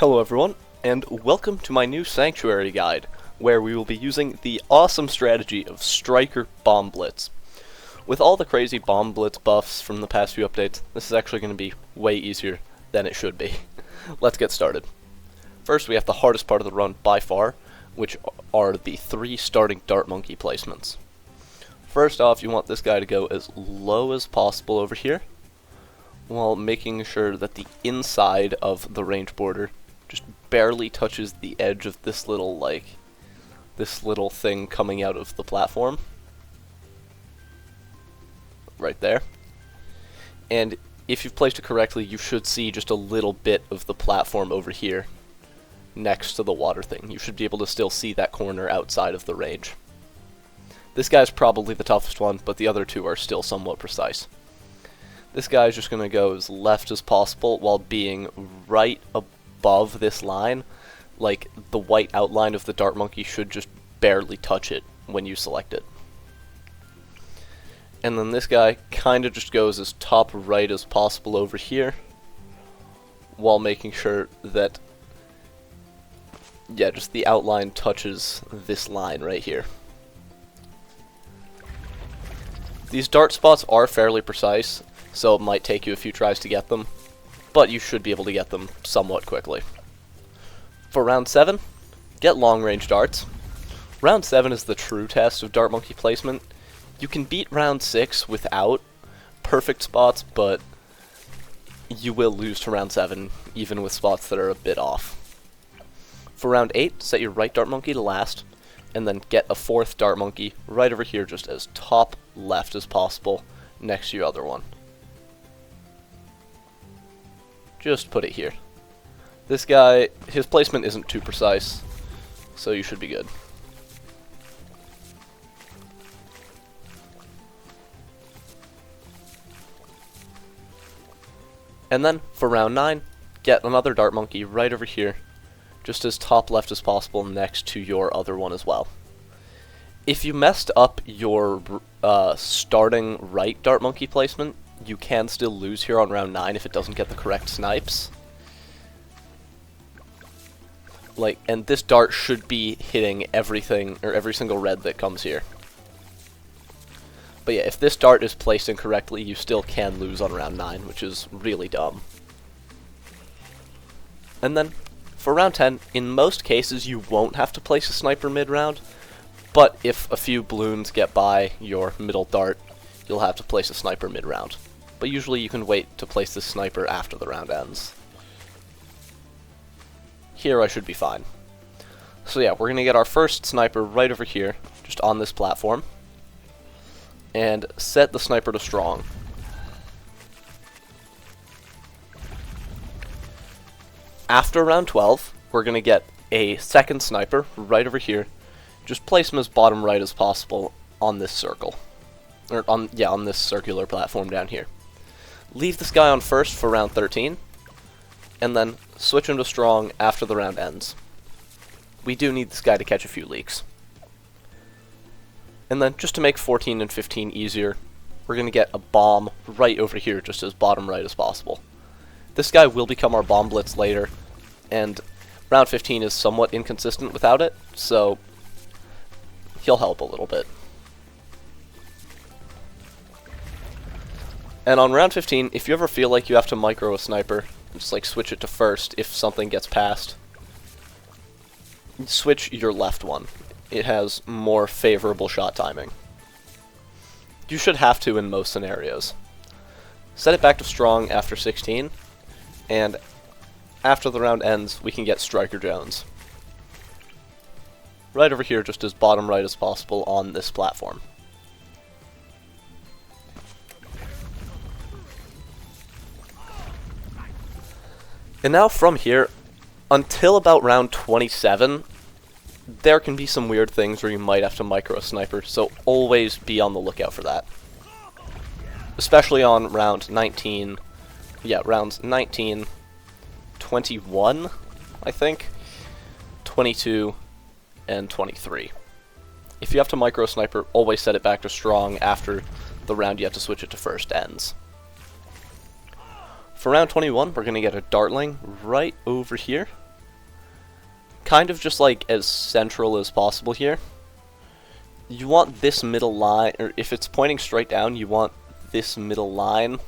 Hello everyone, and welcome to my new Sanctuary guide, where we will be using the awesome strategy of Striker Bomb Blitz. With all the crazy Bomb Blitz buffs from the past few updates, this is actually going to be way easier than it should be. Let's get started. First, we have the hardest part of the run by far, which are the 3 starting Dart Monkey placements. First off, you want this guy to go as low as possible over here, while making sure that the inside of the range border just barely touches the edge of this little thing coming out of the platform. Right there. And if you've placed it correctly, you should see just a little bit of the platform over here next to the water thing. You should be able to still see that corner outside of the range. This guy's probably the toughest one, but the other two are still somewhat precise. This guy is just going to go as left as possible while being right above this line. Like, the white outline of the Dart Monkey should just barely touch it when you select it. And then this guy kind of just goes as top right as possible over here, while making sure that, yeah, just the outline touches this line right here. These dart spots are fairly precise, so it might take you a few tries to get them, but you should be able to get them somewhat quickly. For round 7, get long range darts. Round 7 is the true test of Dart Monkey placement. You can beat round 6 without perfect spots, but you will lose to round 7, even with spots that are a bit off. For round 8, set your right Dart Monkey to last, and then get a 4th Dart Monkey right over here just as top left as possible next to your other one. Just put it here. This guy, his placement isn't too precise, so you should be good. And then, for round 9, get another Dart Monkey right over here, just as top left as possible next to your other one as well. If you messed up your starting right Dart Monkey placement, you can still lose here on round 9 if it doesn't get the correct snipes. And this dart should be hitting everything, or every single red that comes here. But yeah, if this dart is placed incorrectly, you still can lose on round 9, which is really dumb. And then, for round 10, in most cases you won't have to place a sniper mid-round, but if a few Bloons get by your middle dart, you'll have to place a sniper mid-round. But usually you can wait to place the sniper after the round ends. Here I should be fine. So yeah, we're going to get our first sniper right over here, just on this platform, and set the sniper to strong. After round 12, we're going to get a second sniper right over here. Just place him as bottom right as possible on this circle. Or on this circular platform down here. Leave this guy on first for round 13, and then switch him to strong after the round ends. We do need this guy to catch a few leaks. And then, just to make 14 and 15 easier, we're going to get a bomb right over here just as bottom right as possible. This guy will become our bomb blitz later, and round 15 is somewhat inconsistent without it, so he'll help a little bit. And on round 15, if you ever feel like you have to micro a sniper, just switch it to first if something gets past. Switch your left one. It has more favorable shot timing. You should have to in most scenarios. Set it back to strong after 16, and after the round ends, we can get Striker Jones. Right over here, just as bottom right as possible on this platform. And now from here, until about round 27, there can be some weird things where you might have to micro a sniper, so always be on the lookout for that. Especially on round 19, rounds 19, 21, I think, 22, and 23. If you have to micro sniper, always set it back to strong after the round you have to switch it to first ends. For round 21, we're going to get a dartling right over here, kind of just like as central as possible here. You want this middle line, or if it's pointing straight down, you want this middle line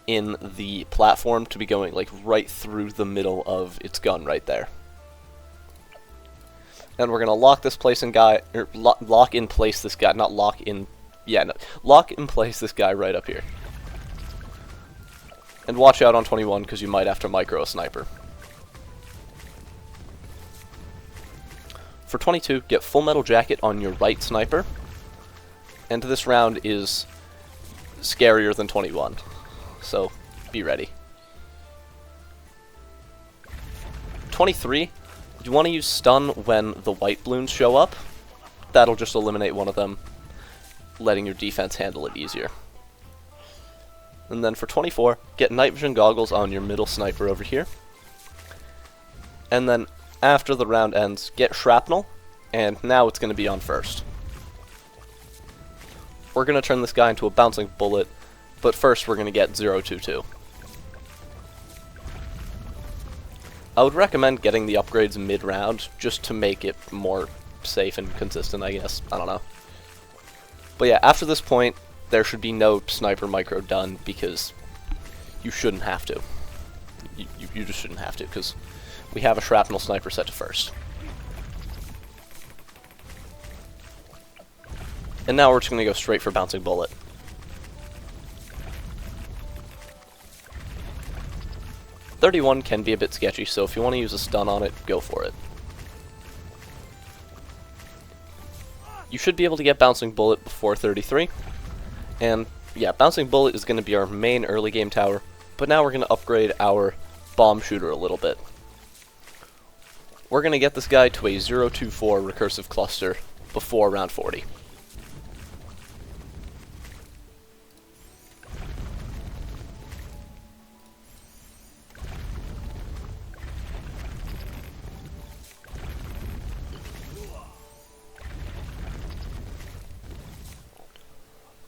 in the platform to be going like right through the middle of its gun right there. And we're gonna lock this place and guy, or lock in place this guy, not lock in, yeah, no, lock in place this guy right up here. And watch out on 21 because you might have to micro a sniper. For 22, get full metal jacket on your right sniper. And this round is scarier than 21, so be ready. 23, you want to use stun when the white Bloons show up. That'll just eliminate one of them, letting your defense handle it easier. And then for 24, get night vision goggles on your middle sniper over here. And then after the round ends, get shrapnel, and now it's going to be on first. We're going to turn this guy into a bouncing bullet, but first we're going to get 022. I would recommend getting the upgrades mid-round, just to make it more safe and consistent, I guess. I don't know. But yeah, after this point, there should be no sniper micro done, because you shouldn't have to. You just shouldn't have to, because we have a shrapnel sniper set to first. And now we're just going to go straight for bouncing bullet. .31 can be a bit sketchy, so if you want to use a stun on it, go for it. You should be able to get bouncing bullet before 33. And yeah, bouncing bullet is going to be our main early game tower, but now we're going to upgrade our bomb shooter a little bit. We're going to get this guy to a 024 recursive cluster before round 40.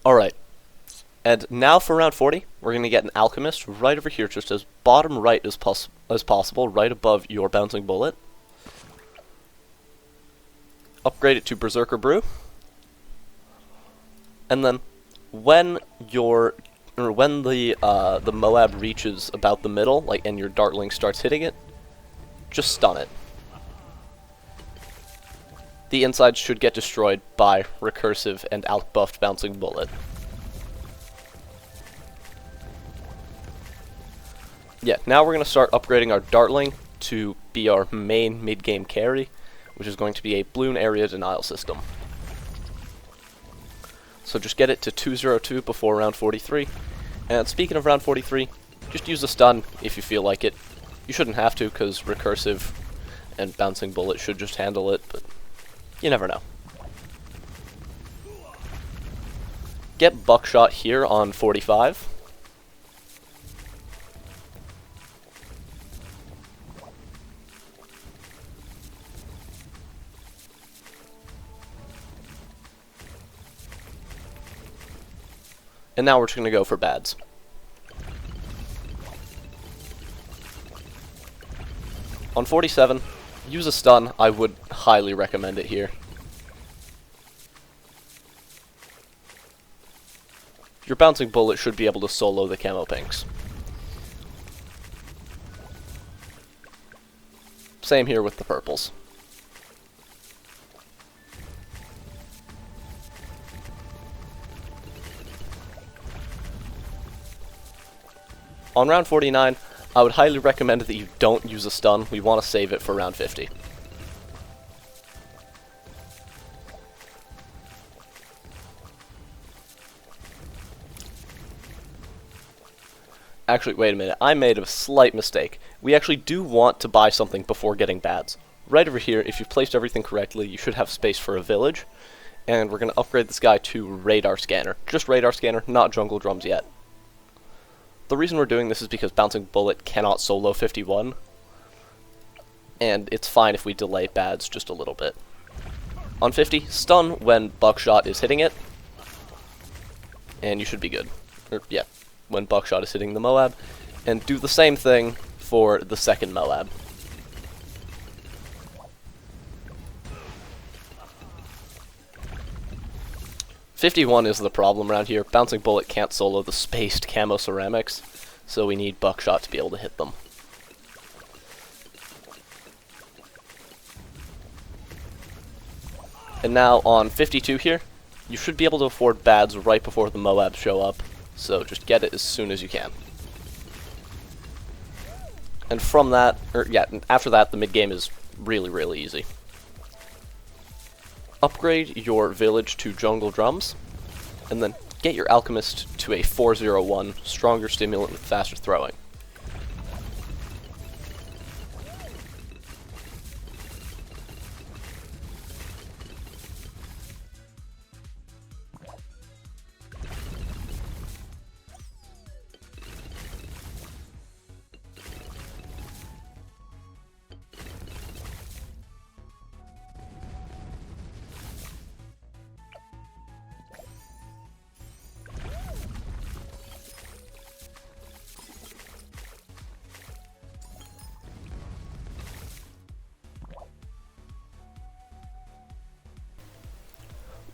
Alright, and now for round 40, we're going to get an alchemist right over here, just as bottom right as possible, right above your bouncing bullet. Upgrade it to Berserker Brew. And then when the Moab reaches about the middle, like, and your Dartling starts hitting it, just stun it. The insides should get destroyed by recursive and out-buffed bouncing bullet. Yeah, now we're going to start upgrading our Dartling to be our main mid-game carry, which is going to be a Bloon area denial system. So just get it to 202 before round 43. And speaking of round 43, just use a stun if you feel like it. You shouldn't have to, because recursive and bouncing bullet should just handle it, but you never know. Get buckshot here on 45. And now we're just going to go for bads. On 47, use a stun. I would highly recommend it here. Your bouncing bullet should be able to solo the camo pinks. Same here with the purples. On round 49, I would highly recommend that you don't use a stun. We want to save it for round 50. Actually, wait a minute. I made a slight mistake. We actually do want to buy something before getting bads. Right over here, if you've placed everything correctly, you should have space for a village. And we're going to upgrade this guy to radar scanner. Just radar scanner, not jungle drums yet. The reason we're doing this is because bouncing bullet cannot solo 51. And it's fine if we delay bads just a little bit. On 50, stun when buckshot is hitting it. And you should be good. Yeah, when buckshot is hitting the Moab. And do the same thing for the second Moab. 51 is the problem around here. Bouncing Bullet can't solo the spaced camo ceramics, so we need Buckshot to be able to hit them. And now on 52 here, you should be able to afford bads right before the Moabs show up, so just get it as soon as you can. And from that, after that, the mid-game is really, really easy. Upgrade your village to jungle drums, and then get your alchemist to a 401, stronger stimulant with faster throwing.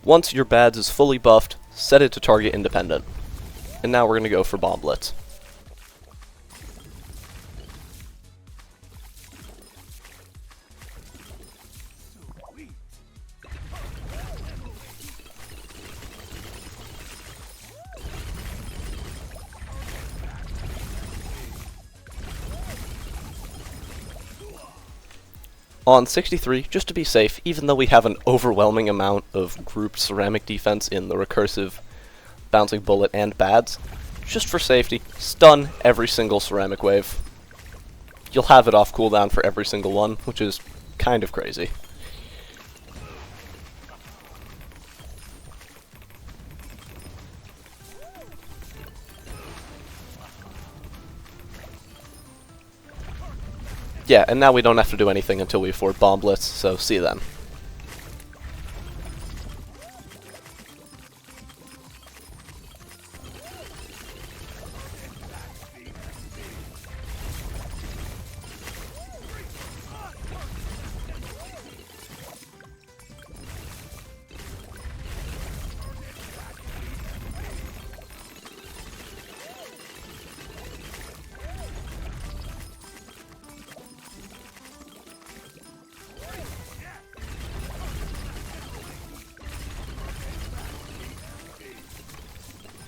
Once your bads is fully buffed, set it to target independent. And now we're going to go for Bomb Blitz. On 63, just to be safe, even though we have an overwhelming amount of grouped ceramic defense in the recursive Bouncing Bullet and bads, just for safety, stun every single ceramic wave. You'll have it off cooldown for every single one, which is kind of crazy. Yeah, and now we don't have to do anything until we afford Bomb Blitz, so see you then.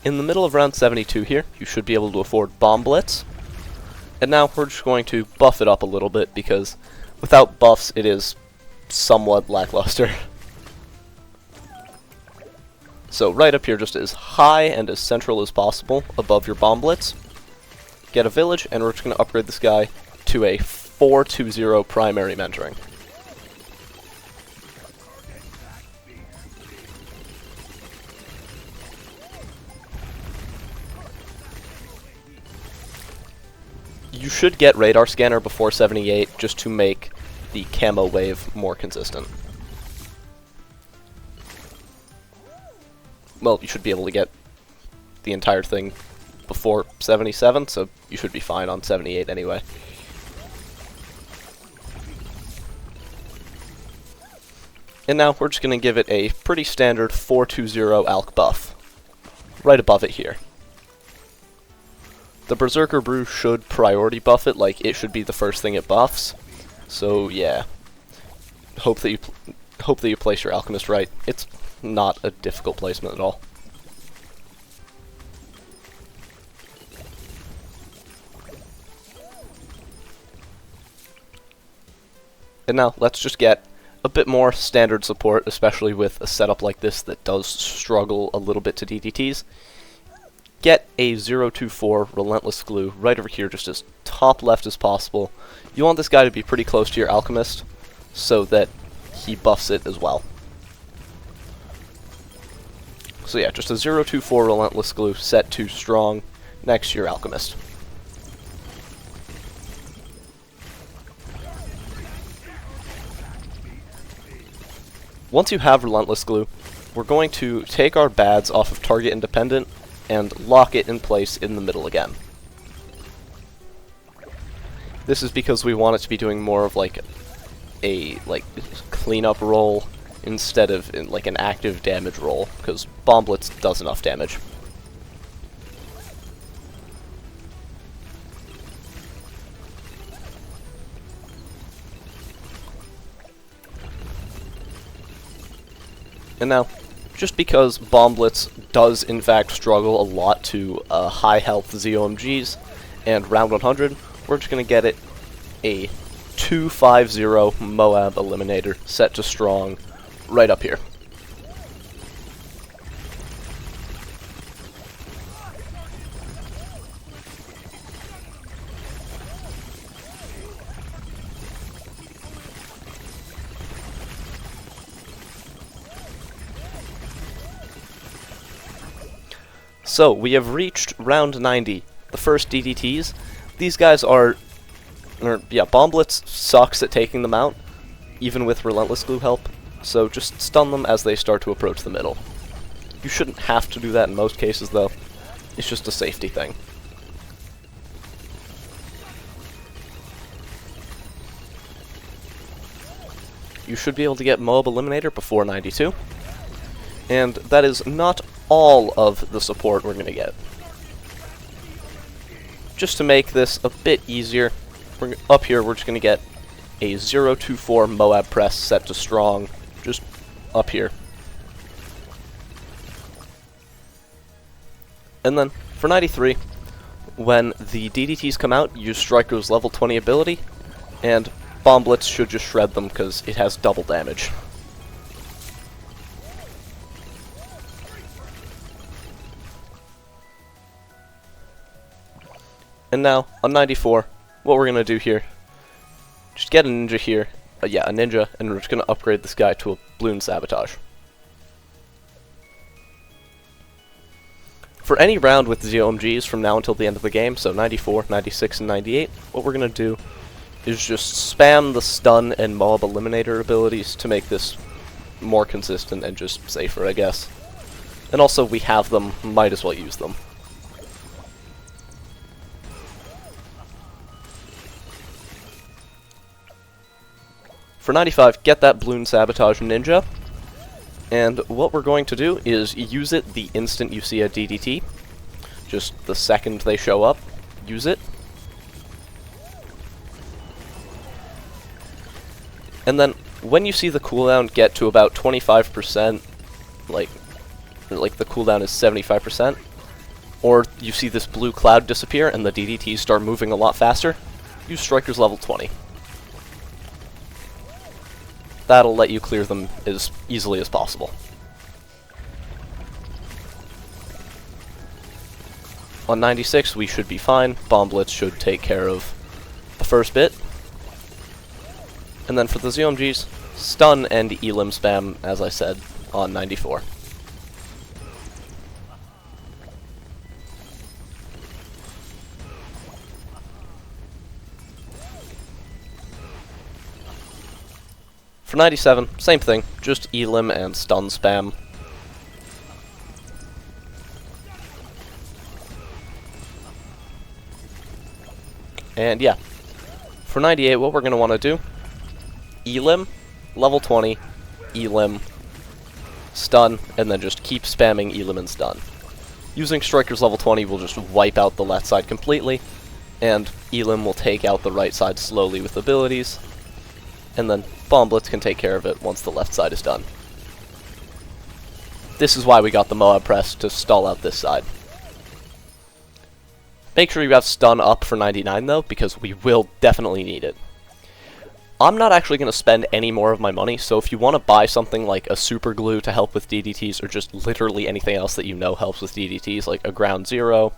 In the middle of round 72 here, you should be able to afford Bomb Blitz. And now we're just going to buff it up a little bit, because without buffs it is somewhat lackluster. So right up here, just as high and as central as possible above your Bomb Blitz. Get a village, and we're just going to upgrade this guy to a 420 primary mentoring. You should get Radar Scanner before 78 just to make the camo wave more consistent. Well, you should be able to get the entire thing before 77, so you should be fine on 78 anyway. And now we're just going to give it a pretty standard 420 alch buff, right above it here. The Berserker Brew should priority buff it, like it should be the first thing it buffs. So yeah, hope that you place your Alchemist right. It's not a difficult placement at all. And now let's just get a bit more standard support, especially with a setup like this that does struggle a little bit to DTTs. Get a 024 Relentless Glue right over here, just as top left as possible. You want this guy to be pretty close to your Alchemist, so that he buffs it as well. So yeah, just a 024 Relentless Glue set to strong next to your Alchemist. Once you have Relentless Glue, we're going to take our bads off of target independent and lock it in place in the middle again. This is because we want it to be doing more of like a cleanup role instead of in like an active damage roll, because Bomb Blitz does enough damage. And now, just because Bomb Blitz does in fact struggle a lot to high health ZOMGs and round 100, we're just going to get it a 250 Moab Eliminator set to strong right up here. So, we have reached round 90, the first DDTs. These guys are, Bomb Blitz sucks at taking them out, even with Relentless Glue help, so just stun them as they start to approach the middle. You shouldn't have to do that in most cases, though. It's just a safety thing. You should be able to get Moab Eliminator before 92, and that is not all of the support we're going to get. Just to make this a bit easier, up here we're just going to get a 024 Moab press set to strong, just up here. And then, for 93, when the DDTs come out, use Striker's level 20 ability, and Bomb Blitz should just shred them because it has double damage. And now, on 94, what we're going to do here, just get a ninja here, a ninja, and we're just going to upgrade this guy to a Bloon Sabotage. For any round with ZOMGs from now until the end of the game, so 94, 96, and 98, what we're going to do is just spam the stun and Moab Eliminator abilities to make this more consistent and just safer, I guess. And also, we have them, might as well use them. For 95, get that Bloon Sabotage Ninja, and what we're going to do is use it the instant you see a DDT. Just the second they show up, use it. And then, when you see the cooldown get to about 25%, like the cooldown is 75%, or you see this blue cloud disappear and the DDTs start moving a lot faster, use Striker's level 20. That'll let you clear them as easily as possible. On 96, we should be fine. Bomb Blitz should take care of the first bit. And then for the ZOMGs, stun and elim spam, as I said, on 94. For 97, same thing, just elim and stun spam. And yeah, for 98, what we're going to want to do, elim, level 20, elim, stun, and then just keep spamming elim and stun. Using Striker's level 20 will just wipe out the left side completely, and elim will take out the right side slowly with abilities, and then Bomb Blitz can take care of it once the left side is done. This is why we got the Moab press, to stall out this side. Make sure you have stun up for 99 though, because we will definitely need it. I'm not actually going to spend any more of my money, so if you want to buy something like a super glue to help with DDTs, or just literally anything else that you know helps with DDTs, like a ground zero,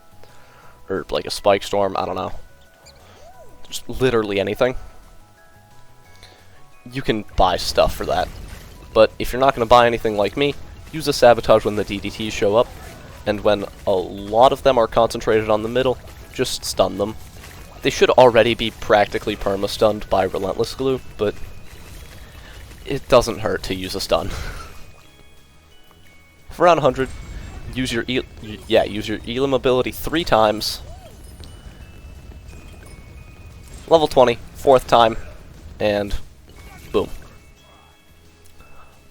or like a spike storm, I don't know. Just literally anything. You can buy stuff for that. But if you're not going to buy anything like me, use a sabotage when the DDTs show up, and when a lot of them are concentrated on the middle, just stun them. They should already be practically perma-stunned by Relentless Glue, but it doesn't hurt to use a stun. For round 100, use your elim ability 3 times. Level 20, 4th time, and boom.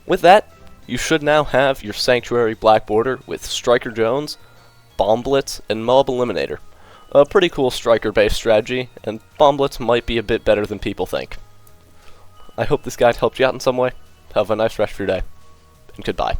With that, you should now have your Sanctuary Black Border with Striker Jones, Bomb Blitz, and Mob Eliminator. A pretty cool striker-based strategy, and Bomb Blitz might be a bit better than people think. I hope this guide helped you out in some way. Have a nice rest of your day, and goodbye.